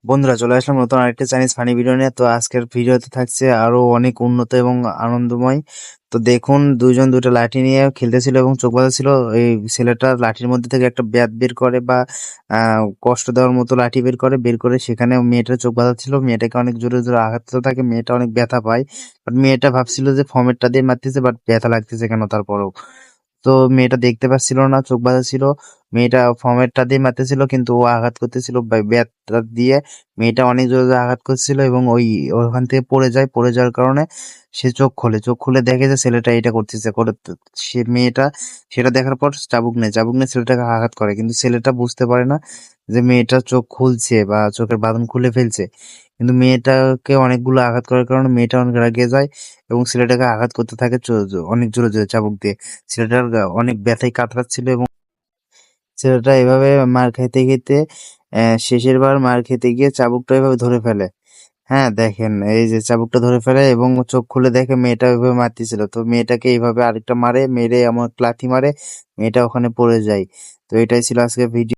বন্ধুরা চলে আসলাম নতুন আরেকটা চাইনিজ ফানি ভিডিও নিয়ে। তো আজকের ভিডিওতে থাকছে আরো অনেক উন্নত এবং আনন্দময়। তো দেখুন, দুইজন দুটো লাঠি নিয়ে খেলতেছিল এবং চোখ বাঁধাচ্ছিল। এই ছেলেটা লাঠির মধ্যে থেকে একটা ব্যাট বের করে বা কষ্ট দেওয়ার মতো লাঠি বের করে সেখানে মেয়েটার চোখ বাঁধাচ্ছিল। মেয়েটাকে অনেক জোরে জোরে আঘাত করতে থাকে, মেয়েটা অনেক ব্যথা পায়। বাট মেয়েটা ভাবছিল যে ফর্মেটটা দিয়ে মারতেছে, বাট ব্যথা লাগতেছে কেন তারপরেও। তো মেয়েটা দেখতে পাচ্ছিল না, চোখ বাঁধা ছিল। মেয়েটা ফর্মেটটা দিয়ে মারতেছিল কিন্তু ও আঘাত করতেছিল ব্যাটটা দিয়ে। মেয়েটা অনেক জোরে জোরে আঘাত করছিল এবং ওখান থেকে পড়ে যাওয়ার কারণে সে চোখ খুলে দেখে যে ছেলেটা এটা করতেছে সে মেয়েটা সেটা দেখার পর চাবুক নিয়ে ছেলেটাকে আঘাত করে, কিন্তু ছেলেটা বুঝতে পারে না যে মেয়েটা চোখ খুলছে বা চোখের বাঁধন খুলে ফেলছে। কিন্তু মেয়েটাকে অনেকগুলো আঘাত করার কারণে মেয়েটা অনেক রেগে যায় এবং ছেলেটাকে আঘাত করতে থাকে অনেক জোরে জোরে চাবুক দিয়ে। ছেলেটার অনেক ব্যথায় কাতরাচ্ছিল এবং ছেলেটা এভাবে মার খেতে খেতে শেষের বার মার খেতে গিয়ে চাবুকটা এভাবে ধরে ফেলে। হ্যাঁ, দেখেন এই যে চাবুকটা ধরে ফেলে এবং চোখ খুলে দেখে মেয়েটা এভাবে মারতেছিল। তো মেয়েটাকে এইভাবে আরেকটা মেরে এমন লাথি মারে, মেয়েটা ওখানে পড়ে যায়। তো এটাই ছিল আজকে ভিডিও।